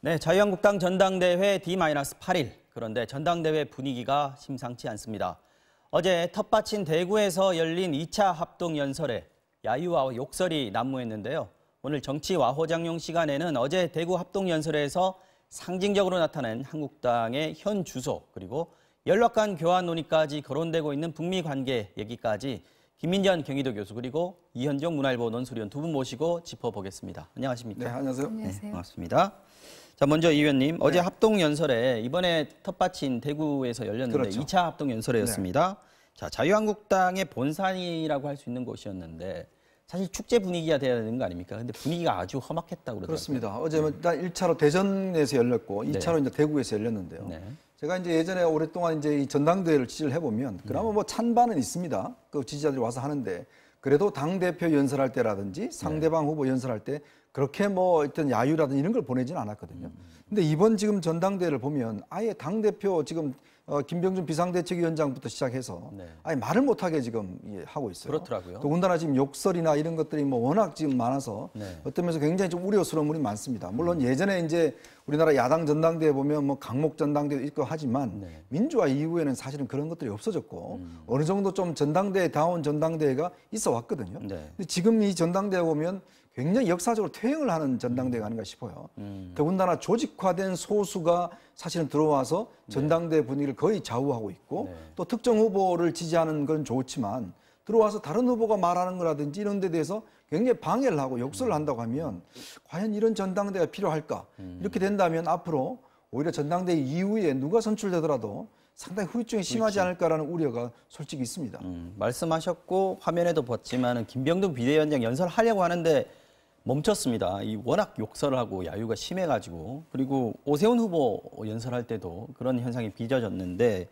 네, 자유한국당 전당대회 D-8일. 그런데 전당대회 분위기가 심상치 않습니다. 어제 텃밭인 대구에서 열린 2차 합동연설에 야유와 욕설이 난무했는데요. 오늘 정치와호장용 시간에는 어제 대구 합동연설에서 상징적으로 나타난 한국당의 현 주소 그리고 연락관 교환 논의까지 거론되고 있는 북미 관계 얘기까지 김민전 경희도 교수 그리고 이현정 문화일보 논술위원 두 분 모시고 짚어보겠습니다. 안녕하십니까? 네, 안녕하세요. 네, 반갑습니다. 자, 먼저 이 의원님, 어제 합동연설에 이번에 텃밭인 대구에서 열렸는데 그렇죠. 2차 합동연설이었습니다. 자, 자유한국당의 본산이라고 할 수 있는 곳이었는데 사실 축제 분위기가 돼야 되는 거 아닙니까? 근데 분위기가 아주 험악했다고 그러더라고요. 그렇습니다. 어제 일단 1차로 대전에서 열렸고 2차로 이제 대구에서 열렸는데요. 네. 제가 이제 예전에 오랫동안 이제 이 전당대회를 지지를 해보면 그나마 뭐 찬반은 있습니다. 그 지지자들이 와서 하는데 그래도 당대표 연설할 때라든지 상대방 후보 연설할 때 그렇게 뭐 어떤 야유라든지 이런 걸 보내지는 않았거든요. 근데 이번 지금 전당대회를 보면 아예 당대표 지금 김병준 비상대책위원장부터 시작해서 아예 말을 못하게 지금 하고 있어요. 그렇더라고요. 더군다나 지금 욕설이나 이런 것들이 뭐 워낙 지금 많아서 어떤 면에서 굉장히 좀 우려스러운 부분이 많습니다. 물론 예전에 이제 우리나라 야당 전당대회 보면 뭐 강목 전당대회 있고 하지만 민주화 이후에는 사실은 그런 것들이 없어졌고 어느 정도 좀 전당대회다운 전당대회가 있어 왔거든요. 근데 지금 이 전당대회 보면 굉장히 역사적으로 퇴행을 하는 전당대회가 아닌가 싶어요. 더군다나 조직화된 소수가 사실은 들어와서 전당대회 분위기를 거의 좌우하고 있고 또 특정 후보를 지지하는 건 좋지만 들어와서 다른 후보가 말하는 거라든지 이런 데 대해서 굉장히 방해를 하고 욕설을 한다고 하면 과연 이런 전당대회가 필요할까? 이렇게 된다면 앞으로 오히려 전당대회 이후에 누가 선출되더라도 상당히 후유증이 심하지 않을까라는 우려가 솔직히 있습니다. 말씀하셨고 화면에도 봤지만 김병준 비대위원장 연설하려고 하는데 멈췄습니다. 이 워낙 욕설을 하고 야유가 심해가지고 그리고 오세훈 후보 연설할 때도 그런 현상이 빚어졌는데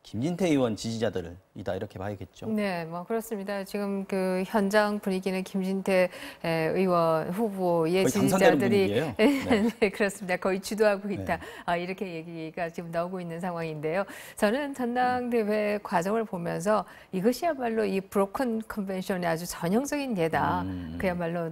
김진태 의원 지지자들이다 이렇게 봐야겠죠. 네, 뭐 그렇습니다. 지금 그 현장 분위기는 김진태 의원 후보의 지지자들이 네, 그렇습니다. 거의 주도하고 있다. 이렇게 얘기가 지금 나오고 있는 상황인데요. 저는 전당대회 과정을 보면서 이것이야말로 이 브로큰 컨벤션의 아주 전형적인 예다. 그야말로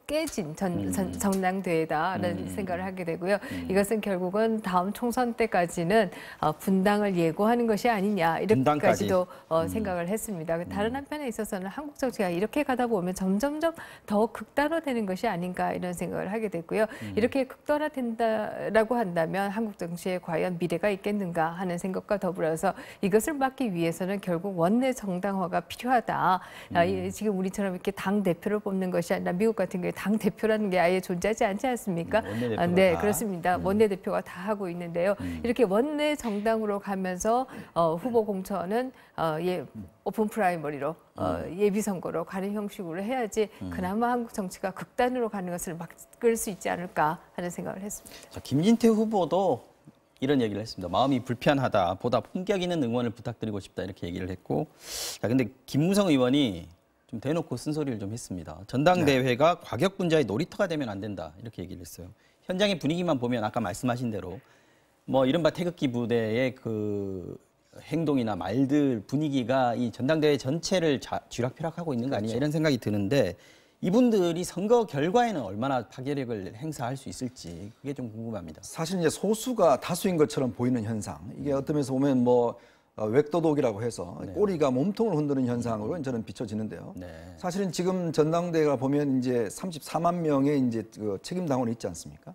깨진 전당대회다라는 생각을 하게 되고요. 이것은 결국은 다음 총선 때까지는 분당을 예고하는 것이 아니냐 이렇게까지도 생각을 했습니다. 다른 한편에 있어서는 한국 정치가 이렇게 가다 보면 점점점 더 극단화되는 것이 아닌가 이런 생각을 하게 됐고요. 이렇게 극단화된다라고 한다면 한국 정치에 과연 미래가 있겠는가 하는 생각과 더불어서 이것을 막기 위해서는 결국 원내 정당화가 필요하다. 지금 우리처럼 이렇게 당 대표를 뽑는 것이 아니라 미국 같은 경우에 당 대표라는 게 아예 존재하지 않지 않습니까? 네, 그렇습니다. 원내대표가 다 하고 있는데요. 이렇게 원내 정당으로 가면서 후보 공천은 오픈 프라이머리로 예비 선거로 가는 형식으로 해야지 그나마 한국 정치가 극단으로 가는 것을 막을 수 있지 않을까 하는 생각을 했습니다. 자, 김진태 후보도 이런 얘기를 했습니다. 마음이 불편하다. 보다 품격 있는 응원을 부탁드리고 싶다. 이렇게 얘기를 했고. 자, 근데 김무성 의원이 좀 대놓고 쓴소리를 좀 했습니다. 전당대회가 과격 분자의 놀이터가 되면 안 된다. 이렇게 얘기를 했어요. 현장의 분위기만 보면 아까 말씀하신 대로 뭐 이른바 태극기 부대의 그 행동이나 말들 분위기가 이 전당대회 전체를 쥐락펴락하고 있는 거 아니냐 이런 생각이 드는데 이분들이 선거 결과에는 얼마나 파괴력을 행사할 수 있을지 그게 좀 궁금합니다. 사실 이제 소수가 다수인 것처럼 보이는 현상. 이게 어떤 면에서 보면 뭐 웩도독이라고 해서 꼬리가 몸통을 흔드는 현상으로 저는 비춰지는데요. 사실은 지금 전당대회가 보면 이제 34만 명의 이제 그 책임 당원이 있지 않습니까?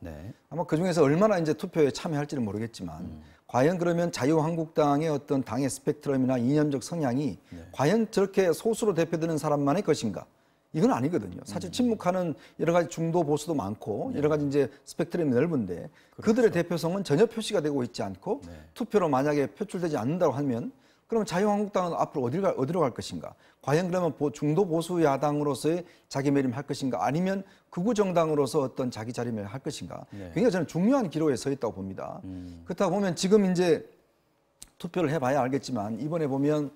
아마 그 중에서 얼마나 이제 투표에 참여할지는 모르겠지만 과연 그러면 자유한국당의 어떤 당의 스펙트럼이나 이념적 성향이 과연 저렇게 소수로 대표되는 사람만의 것인가? 이건 아니거든요. 사실 침묵하는 여러 가지 중도 보수도 많고 여러 가지 이제 스펙트럼이 넓은데 그들의 대표성은 전혀 표시가 되고 있지 않고 투표로 만약에 표출되지 않는다고 하면 그러면 자유한국당은 앞으로 어디로 갈 것인가? 과연 그러면 중도 보수 야당으로서의 자기매림할 것인가? 아니면 극우 정당으로서 어떤 자기 자리매림을 할 것인가? 굉장히 저는 중요한 기로에 서 있다고 봅니다. 그렇다고 보면 지금 이제 투표를 해봐야 알겠지만 이번에 보면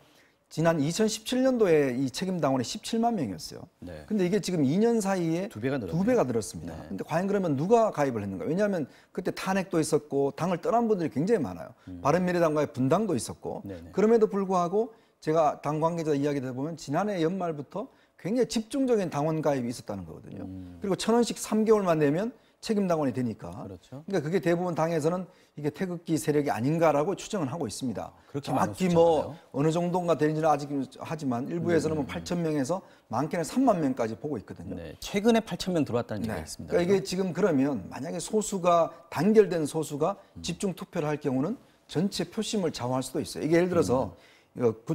지난 2017년도에 이 책임 당원이 17만 명이었어요. 근데 이게 지금 2년 사이에 두 배가 늘었습니다. 근데 과연 그러면 누가 가입을 했는가? 왜냐하면 그때 탄핵도 있었고 당을 떠난 분들이 굉장히 많아요. 바른미래당과의 분당도 있었고 그럼에도 불구하고 제가 당 관계자 이야기 들어보면 지난해 연말부터 굉장히 집중적인 당원 가입이 있었다는 거거든요. 그리고 1,000원씩 3개월만 내면 책임당원이 되니까. 그렇죠. 그러니까 그게 대부분 당에서는 이게 태극기 세력이 아닌가라고 추정을 하고 있습니다. 정확히 뭐 어느 정도인가 되는지는 아직 하지만 일부에서는 뭐 8,000명에서 많게는 3만 명까지 보고 있거든요. 네, 최근에 8,000명 들어왔다는 얘기가 있습니다. 그러니까 이게 지금 그러면 만약에 소수가 단결된 소수가 집중 투표를 할 경우는 전체 표심을 좌우할 수도 있어요. 이게 예를 들어서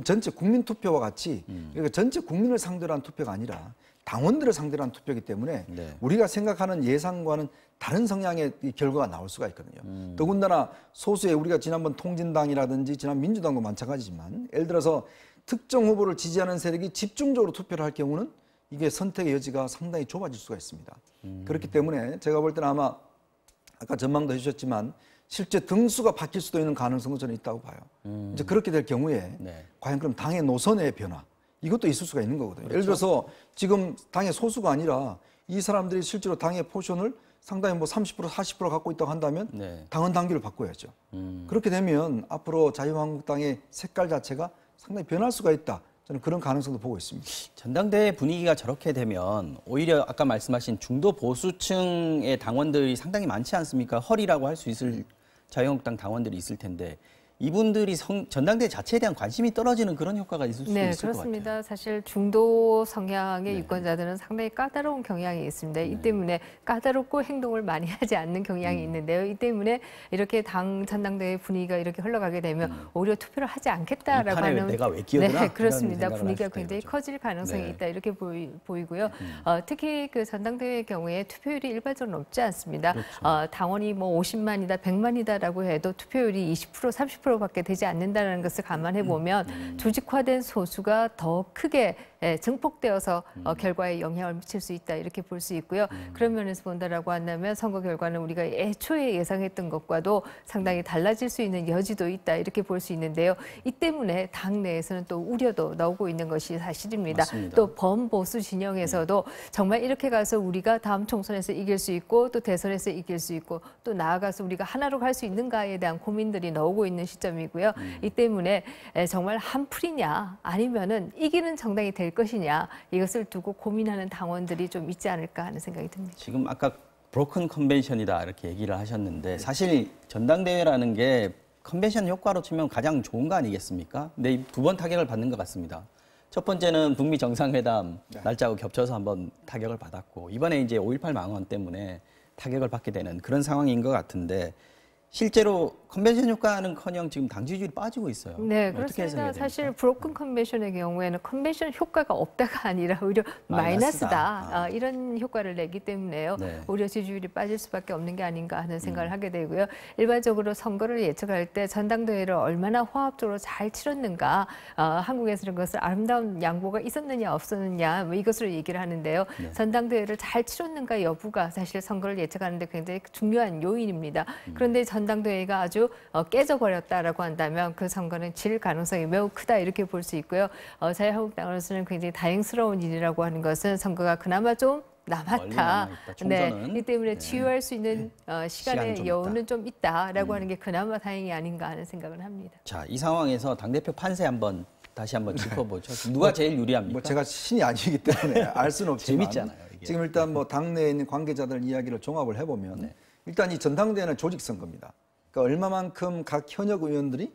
전체 국민 투표와 같이 그러니까 전체 국민을 상대로 한 투표가 아니라 당원들을 상대로 한 투표이기 때문에 우리가 생각하는 예상과는 다른 성향의 결과가 나올 수가 있거든요. 더군다나 소수의 우리가 지난번 통진당이라든지 지난 민주당도 마찬가지지만 예를 들어서 특정 후보를 지지하는 세력이 집중적으로 투표를 할 경우는 이게 선택의 여지가 상당히 좁아질 수가 있습니다. 그렇기 때문에 제가 볼 때는 아마 아까 전망도 해주셨지만 실제 등수가 바뀔 수도 있는 가능성도 저는 있다고 봐요. 이제 그렇게 될 경우에 과연 그럼 당의 노선의 변화 이것도 있을 수가 있는 거거든요. 그렇죠? 예를 들어서 지금 당의 소수가 아니라 이 사람들이 실제로 당의 포션을 상당히 뭐 30% 40% 갖고 있다고 한다면 당헌 당규를 바꿔야죠. 그렇게 되면 앞으로 자유한국당의 색깔 자체가 상당히 변할 수가 있다. 저는 그런 가능성도 보고 있습니다. 전당대회 분위기가 저렇게 되면 오히려 아까 말씀하신 중도 보수층의 당원들이 상당히 많지 않습니까? 허리라고 할 수 있을 자유한국당 당원들이 있을 텐데 이분들이 전당대회 자체에 대한 관심이 떨어지는 그런 효과가 있을 수 있을 것 같아요. 네, 그렇습니다. 사실 중도 성향의 유권자들은 상당히 까다로운 경향이 있습니다. 이 때문에 까다롭고 행동을 많이 하지 않는 경향이 있는데요. 이 때문에 이렇게 전당대회 분위기가 이렇게 흘러가게 되면 오히려 투표를 하지 않겠다라고 하는 내가 왜 끼어드나? 네, 그렇습니다. 분위기가 굉장히 커질 가능성이 있다 이렇게 보이고요. 특히 그 전당대회의 경우에 투표율이 일반적으로 높지 않습니다. 그렇죠. 당원이 뭐 50만이다, 100만이다라고 해도 투표율이 20%, 30%밖에 되지 않는다는 것을 감안해 보면 조직화된 소수가 더 크게 증폭되어서 결과에 영향을 미칠 수 있다 이렇게 볼 수 있고요. 그런 면에서 본다라고 한다면 선거 결과는 우리가 애초에 예상했던 것과도 상당히 달라질 수 있는 여지도 있다 이렇게 볼 수 있는데요. 이 때문에 당 내에서는 또 우려도 나오고 있는 것이 사실입니다. 맞습니다. 또 범보수 진영에서도 정말 이렇게 가서 우리가 다음 총선에서 이길 수 있고 또 대선에서 이길 수 있고 또 나아가서 우리가 하나로 갈 수 있는가에 대한 고민들이 나오고 있는 시점이고요. 이 때문에 정말 한풀이냐 아니면은 이기는 정당이 될 것이냐 이것을 두고 고민하는 당원들이 좀 있지 않을까 하는 생각이 듭니다. 지금 아까 브로큰 컨벤션이다 이렇게 얘기를 하셨는데 사실 전당대회라는 게 컨벤션 효과로 치면 가장 좋은 거 아니겠습니까? 근데 두 번 타격을 받는 것 같습니다. 첫 번째는 북미 정상회담 날짜하고 겹쳐서 한번 타격을 받았고 이번에 이제 5.18 망언 때문에 타격을 받게 되는 그런 상황인 것 같은데 실제로 컨벤션 효과는커녕 지금 당 지지율이 빠지고 있어요. 네, 그렇습니다. 사실 브로큰 컨벤션의 경우에는 컨벤션 효과가 없다가 아니라 오히려 마이너스다. 이런 효과를 내기 때문에요. 오히려 지지율이 빠질 수밖에 없는 게 아닌가 하는 생각을 하게 되고요. 일반적으로 선거를 예측할 때 전당대회를 얼마나 화합적으로 잘 치렀는가, 한국에서는 그것을 아름다운 양보가 있었느냐 없었느냐 뭐 이것을 얘기를 하는데요. 전당대회를 잘 치렀는가 여부가 사실 선거를 예측하는데 굉장히 중요한 요인입니다. 그런데 전당대회가 아주 깨져버렸다라고 한다면 그 선거는 질 가능성이 매우 크다 이렇게 볼 수 있고요. 자유한국당으로서는 굉장히 다행스러운 일이라고 하는 것은 선거가 그나마 좀 남았다. 네, 이 때문에 치유할 수 있는 시간의 여유는 좀 있다라고 하는 게 그나마 다행이 아닌가 하는 생각을 합니다. 자, 이 상황에서 당대표 판세 다시 한번 짚어보죠. 누가 제일 유리합니까? 뭐 제가 신이 아니기 때문에 알 수는 없지만 재밌잖아요, 이게. 지금 일단 뭐 당내에 있는 관계자들 이야기를 종합을 해보면 일단 이 전당대회는 조직 선거입니다. 그러니까 얼마만큼 각 현역 의원들이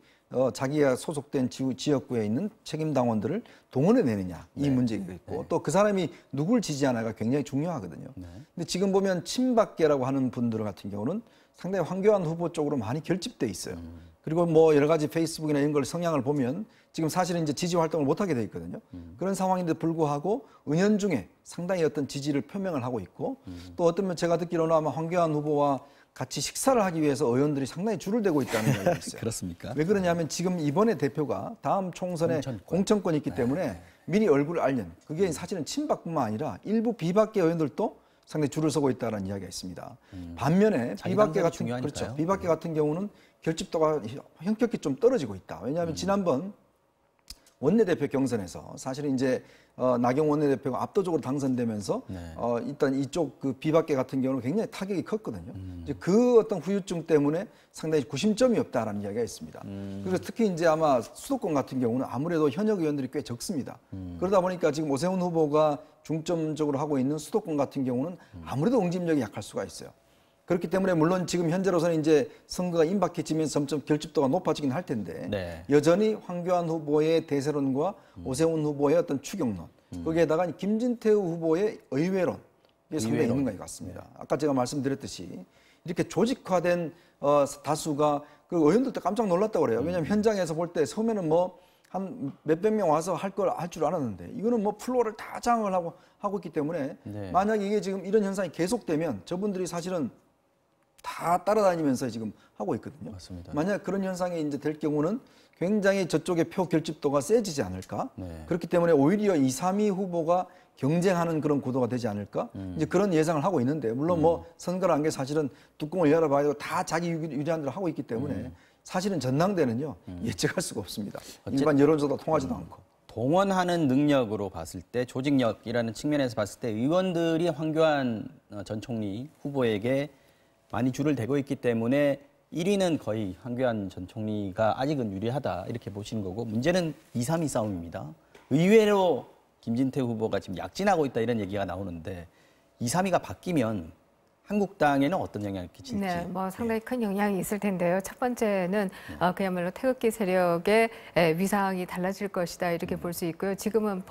자기가 소속된 지역구에 있는 책임 당원들을 동원해내느냐 이 문제가 있고 또 그 사람이 누굴 지지하냐가 굉장히 중요하거든요. 근데 지금 보면 친박계라고 하는 분들 같은 경우는 상당히 황교안 후보 쪽으로 많이 결집돼 있어요. 그리고 뭐 여러 가지 페이스북이나 이런 걸 성향을 보면 지금 사실은 이제 지지 활동을 못하게 돼 있거든요. 그런 상황인데 불구하고 은연중에 상당히 어떤 지지를 표명을 하고 있고 또 어떤 면 제가 듣기로는 아마 황교안 후보와 같이 식사를 하기 위해서 의원들이 상당히 줄을 대고 있다는 얘기가 있어요. 그렇습니까? 왜 그러냐면 지금 이번에 대표가 다음 총선에 공천권이 있기 때문에 미리 얼굴을 알리는 그게 사실은 친박뿐만 아니라 일부 비박계 의원들도 상당히 줄을 서고 있다는 이야기가 있습니다. 반면에 비박계 같은 경우는 결집도가 현격히 좀 떨어지고 있다. 왜냐하면 지난번 원내대표 경선에서 사실은 이제 나경원 원내대표가 압도적으로 당선되면서 일단 이쪽 그 비박계 같은 경우는 굉장히 타격이 컸거든요. 이제 그 어떤 후유증 때문에 상당히 구심점이 없다라는 이야기가 있습니다. 그래서 특히 이제 아마 수도권 같은 경우는 아무래도 현역 의원들이 꽤 적습니다. 그러다 보니까 지금 오세훈 후보가 중점적으로 하고 있는 수도권 같은 경우는 아무래도 응집력이 약할 수가 있어요. 그렇기 때문에 물론 지금 현재로서는 이제 선거가 임박해지면서 점점 결집도가 높아지긴 할 텐데 네. 여전히 황교안 후보의 대세론과 오세훈 후보의 어떤 추경론 거기에다가 김진태 후보의 의외론 이게 상당히 있는 것 같습니다. 아까 제가 말씀드렸듯이 이렇게 조직화된 다수가 그 의원들도 깜짝 놀랐다고 그래요. 왜냐하면 현장에서 볼 때 처음에는 뭐 한 몇백 명 와서 할 줄 알았는데 이거는 뭐 플로어를 다 장악을 하고 있기 때문에 네. 만약 이게 지금 이런 현상이 계속되면 저분들이 사실은 다 따라다니면서 지금 하고 있거든요. 맞습니다. 만약 그런 현상이 이제 될 경우는 굉장히 저쪽의 표 결집도가 세지지 않을까. 네. 그렇기 때문에 오히려 2, 3위 후보가 경쟁하는 그런 구도가 되지 않을까. 이제 그런 예상을 하고 있는데 물론 뭐 선거라는 게 사실은 뚜껑을 열어봐야 되고 다 자기 유리한 대로 하고 있기 때문에 사실은 전당대는요 예측할 수가 없습니다. 일반 여론조사 통하지도 않고. 동원하는 능력으로 봤을 때 조직력이라는 측면에서 봤을 때 의원들이 황교안 전 총리 후보에게 많이 줄을 대고 있기 때문에 1위는 거의 황교안 전 총리가 아직은 유리하다 이렇게 보시는 거고 문제는 2, 3위 싸움입니다. 의외로 김진태 후보가 지금 약진하고 있다 이런 얘기가 나오는데 2, 3위가 바뀌면 한국당에는 어떤 영향을 끼칠지. 네, 뭐 상당히 큰 영향이 있을 텐데요. 첫 번째는 그야말로 태극기 세력의 위상이 달라질 것이다 이렇게 볼 수 있고요. 지금은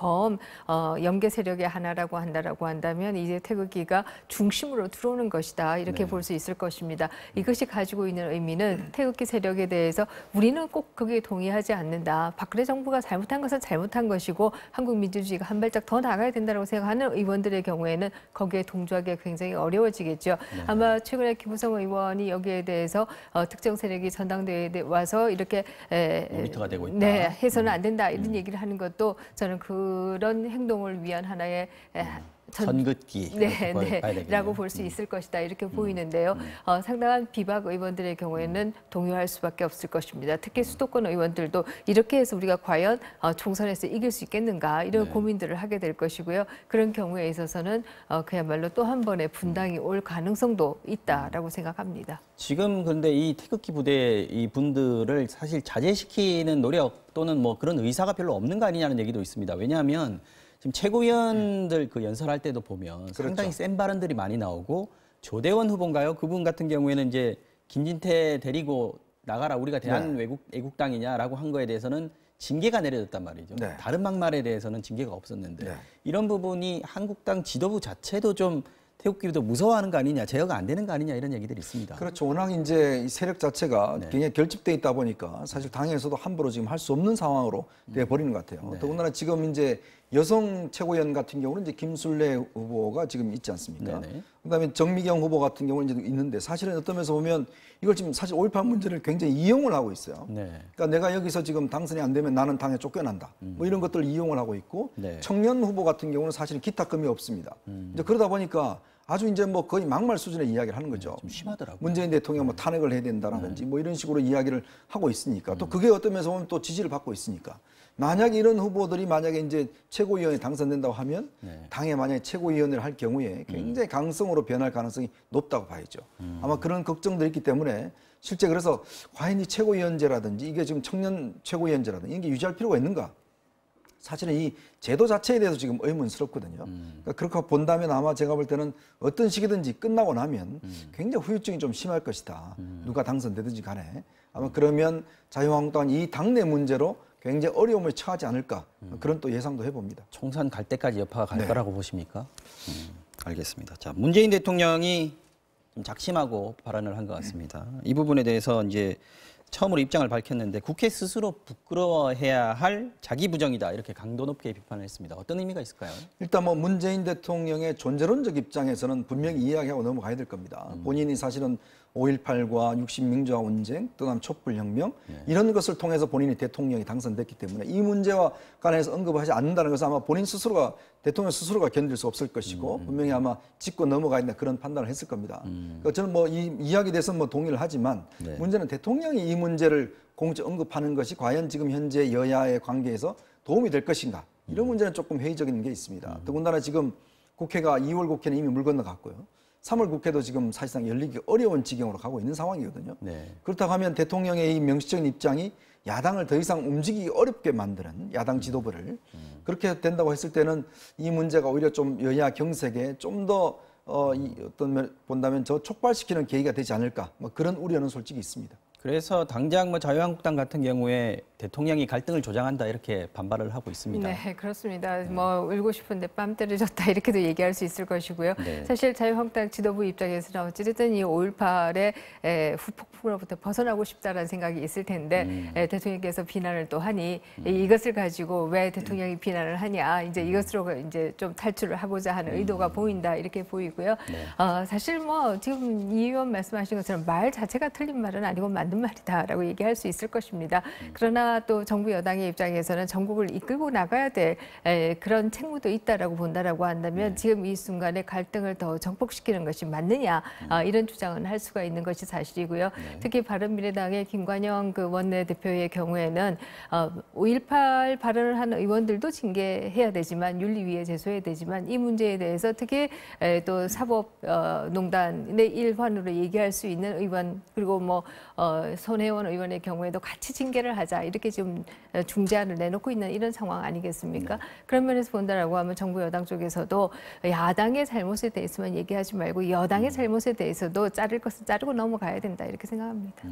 연계 세력의 하나라고 한다면 이제 태극기가 중심으로 들어오는 것이다 이렇게 볼 수 있을 것입니다. 이것이 가지고 있는 의미는 태극기 세력에 대해서 우리는 꼭 거기에 동의하지 않는다. 박근혜 정부가 잘못한 것은 잘못한 것이고 한국 민주주의가 한 발짝 더 나가야 된다고 생각하는 의원들의 경우에는 거기에 동조하기가 굉장히 어려워지겠죠. 네. 아마 최근에 김무성 의원이 여기에 대해서 특정 세력이 전당대회에 와서 이렇게 모니터가 되고 있다. 네, 해서는 안 된다 이런 얘기를 하는 것도 저는 그런 행동을 위한 하나의 전긋기 라고 볼 수 있을 것이다 이렇게 보이는데요. 상당한 비박 의원들의 경우에는 동요할 수밖에 없을 것입니다. 특히 수도권 의원들도 이렇게 해서 우리가 과연 총선에서 이길 수 있겠는가 이런 고민들을 하게 될 것이고요. 그런 경우에 있어서는 그야말로 또 한 번의 분당이 올 가능성도 있다라고 생각합니다. 지금 그런데 이 태극기 부대 이 분들을 사실 자제시키는 노력 또는 뭐 그런 의사가 별로 없는 거 아니냐는 얘기도 있습니다. 왜냐하면 지금 최고위원들 그 연설할 때도 보면 상당히 센 발언들이 많이 나오고 조대원 후보인가요? 그분 같은 경우에는 이제 김진태 데리고 나가라 우리가 애국당이냐라고 한 거에 대해서는 징계가 내려졌단 말이죠. 다른 막말에 대해서는 징계가 없었는데 이런 부분이 한국당 지도부 자체도 좀 태극기도 무서워하는 거 아니냐, 제어가 안 되는 거 아니냐 이런 얘기들이 있습니다. 그렇죠. 워낙 이제 이 세력 자체가 굉장히 결집돼 있다 보니까 사실 당에서도 함부로 지금 할 수 없는 상황으로 돼 버리는 것 같아요. 더군다나 지금 이제 여성 최고위원 같은 경우는 이제 김술래 후보가 지금 있지 않습니까? 그다음에 정미경 후보 같은 경우는 이제 있는데 사실은 어떤 면에서 보면 이걸 지금 사실 5.18 문제를 굉장히 이용을 하고 있어요. 그러니까 내가 여기서 지금 당선이 안 되면 나는 당에 쫓겨난다. 뭐 이런 것들을 이용을 하고 있고 청년 후보 같은 경우는 사실 기탁금이 없습니다. 이제 그러다 보니까 아주 이제 뭐 거의 막말 수준의 이야기를 하는 거죠. 좀 심하더라고요. 문재인 대통령 뭐 탄핵을 해야 된다라든지 뭐 이런 식으로 이야기를 하고 있으니까 또 그게 어떤 면에서 보면 또 지지를 받고 있으니까 만약에 이런 후보들이 만약에 이제 최고위원에 당선된다고 하면 당에 만약에 최고위원을 할 경우에 굉장히 강성으로 변할 가능성이 높다고 봐야죠. 아마 그런 걱정들이 있기 때문에 실제 그래서 과연 이 최고위원제라든지 이게 지금 청년 최고위원제라든지 이게 유지할 필요가 있는가? 사실은 이 제도 자체에 대해서 지금 의문스럽거든요. 그러니까 그렇게 본다면 아마 제가 볼 때는 어떤 시기든지 끝나고 나면 굉장히 후유증이 좀 심할 것이다. 누가 당선되든지 간에. 아마 그러면 자유한국당은 이 당내 문제로 굉장히 어려움을 처하지 않을까. 그런 또 예상도 해봅니다. 총선 갈 때까지 여파가 갈 거라고 보십니까? 알겠습니다. 자, 문재인 대통령이 좀 작심하고 발언을 한 것 같습니다. 이 부분에 대해서 이제 처음으로 입장을 밝혔는데 국회 스스로 부끄러워해야 할 자기 부정이다 이렇게 강도 높게 비판을 했습니다. 어떤 의미가 있을까요? 일단 뭐 문재인 대통령의 존재론적 입장에서는 분명히 이야기하고 넘어가야 될 겁니다. 본인이 사실은 5.18과 60 민주화 운쟁, 또는 촛불혁명 이런 것을 통해서 본인이 대통령이 당선됐기 때문에 이 문제와 관해서 언급을 하지 않는다는 것은 아마 본인 스스로가 대통령 스스로가 견딜 수 없을 것이고 분명히 아마 짚고 넘어가야 된다 그런 판단을 했을 겁니다. 그러니까 저는 뭐 이 이야기에 대해서는 뭐 동의를 하지만 문제는 대통령이 이 문제를 공적 언급하는 것이 과연 지금 현재 여야의 관계에서 도움이 될 것인가 이런 문제는 조금 회의적인 게 있습니다. 더군다나 지금 국회가 2월 국회는 이미 물 건너갔고요. 3월 국회도 지금 사실상 열리기 어려운 지경으로 가고 있는 상황이거든요. 그렇다고 하면 대통령의 이 명시적인 입장이 야당을 더 이상 움직이기 어렵게 만드는 야당 지도부를 그렇게 된다고 했을 때는 이 문제가 오히려 좀 여야 경색에 좀 더 어떤 면 본다면 저 촉발시키는 계기가 되지 않을까 뭐 그런 우려는 솔직히 있습니다. 그래서 당장 뭐 자유한국당 같은 경우에 대통령이 갈등을 조장한다 이렇게 반발을 하고 있습니다. 네, 그렇습니다. 뭐 울고 싶은데 뺨 때려줬다 이렇게도 얘기할 수 있을 것이고요. 네. 사실 자유한국당 지도부 입장에서는 어찌됐든 이 5.18의 후폭풍으로부터 벗어나고 싶다라는 생각이 있을 텐데 대통령께서 비난을 또 하니 이것을 가지고 왜 대통령이 비난을 하냐 이제 이것으로 이제 좀 탈출을 하고자 하는 의도가 보인다 이렇게 보이고요. 네. 사실 뭐 지금 이 의원 말씀하신 것처럼 말 자체가 틀린 말은 아니고 맞는 말이다라고 얘기할 수 있을 것입니다. 그러나 또 정부 여당의 입장에서는 전국을 이끌고 나가야 될 그런 책무도 있다라고 본다라고 한다면 지금 이 순간에 갈등을 더 정복시키는 것이 맞느냐 이런 주장은 할 수가 있는 것이 사실이고요. 특히 바른미래당의 김관영 그 원내대표의 경우에는 5.18 발언을 하는 의원들도 징계해야 되지만 윤리위에 제소해야 되지만 이 문제에 대해서 특히 또 사법농단의 일환으로 얘기할 수 있는 의원 그리고 뭐 손혜원 의원의 경우에도 같이 징계를 하자 이렇게 지금 중재안을 내놓고 있는 이런 상황 아니겠습니까? 그런 면에서 본다라고 하면 정부 여당 쪽에서도 야당의 잘못에 대해서만 얘기하지 말고 여당의 잘못에 대해서도 자를 것은 자르고 넘어가야 된다 이렇게 생각합니다.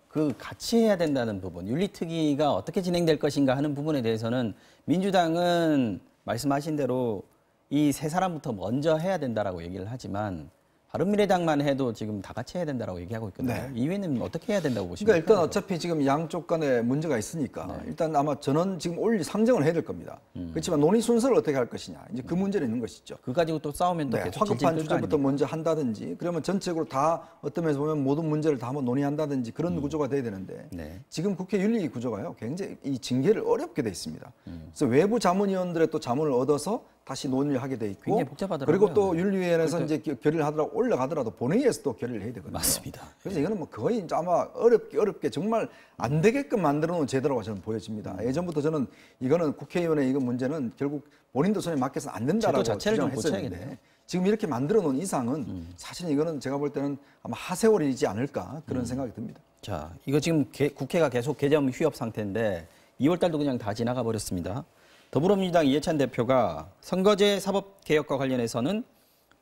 그 같이 해야 된다는 부분, 윤리특위가 어떻게 진행될 것인가 하는 부분에 대해서는 민주당은 말씀하신 대로 이 세 사람부터 먼저 해야 된다라고 얘기를 하지만 바른미래당만 해도 지금 다 같이 해야 된다라고 얘기하고 있거든요. 네. 이외에는 어떻게 해야 된다고 보십니까? 그러니까 일단 어차피 지금 양쪽 간에 문제가 있으니까 일단 아마 저는 지금 상정을 해야 될 겁니다. 그렇지만 논의 순서를 어떻게 할 것이냐 이제 그 문제는 있는 것이죠. 그 가지고 또 싸우면 또 계속 화급한 주제부터 먼저 한다든지 그러면 전체적으로 다 어떤 면에서 보면 모든 문제를 다 한번 논의한다든지 그런 구조가 돼야 되는데 지금 국회 윤리 구조가요 굉장히 이 징계를 어렵게 돼 있습니다. 그래서 외부 자문위원들의 또 자문을 얻어서 다시 논의를 하게 돼 있고 그리고 또 윤리위원회에서 이제 결의를 하더라도 올라가더라도 본회의에서 또 결의를 해야 되거든요. 맞습니다. 그래서 이거는 뭐 거의 이제 아마 어렵게 정말 안 되게끔 만들어 놓은 제도라고 저는 보여집니다. 예전부터 저는 이거는 국회의원의 이거 문제는 결국 본인도 손에 맡겨서 안 된다라고 주장을 했었는데 지금 이렇게 만들어 놓은 이상은 사실 이거는 제가 볼 때는 아마 하세월이지 않을까 그런 생각이 듭니다. 자, 이거 지금 국회가 계속 개점 휴업 상태인데 2월 달도 그냥 다 지나가 버렸습니다. 더불어민주당 이해찬 대표가 선거제 사법개혁과 관련해서는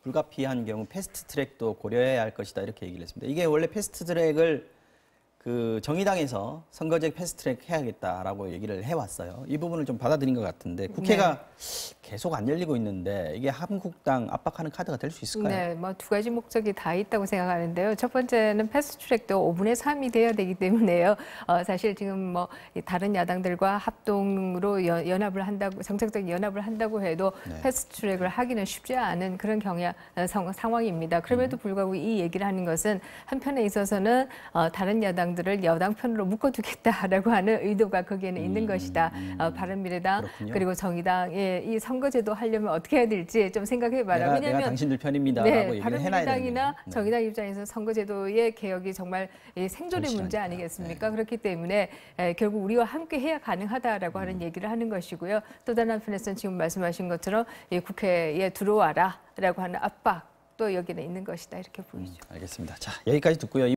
불가피한 경우 패스트트랙도 고려해야 할 것이다 이렇게 얘기를 했습니다. 이게 원래 패스트트랙을 그 정의당에서 선거제 패스트트랙 해야겠다라고 얘기를 해왔어요. 이 부분을 좀 받아들인 것 같은데 국회가 계속 안 열리고 있는데 이게 한국당 압박하는 카드가 될 수 있을까요? 네, 뭐 두 가지 목적이 다 있다고 생각하는데요. 첫 번째는 패스트트랙도 5분의 3이 돼야 되기 때문에요. 사실 지금 뭐 다른 야당들과 합동으로 연합을 한다고 정책적 연합을 한다고 해도 패스트트랙을 하기는 쉽지 않은 그런 상황입니다. 그럼에도 불구하고 이 얘기를 하는 것은 한편에 있어서는 다른 야당들을 여당 편으로 묶어두겠다라고 하는 의도가 거기에는 있는 것이다. 바른미래당 그렇군요. 그리고 정의당의 이 선거제도 하려면 어떻게 해야 될지 좀 생각해봐라. 내가 당신들 편입니다라고 얘기를 해놔야 되는데. 바른미래당이나 정의당 입장에서 선거제도의 개혁이 정말 생존의 문제 아니겠습니까? 그렇기 때문에 결국 우리와 함께 해야 가능하다라고 하는 얘기를 하는 것이고요. 또 다른 한편에서는 지금 말씀하신 것처럼 국회에 들어와라라고 하는 압박도 여기는 있는 것이다 이렇게 보이죠. 알겠습니다. 자, 여기까지 듣고요.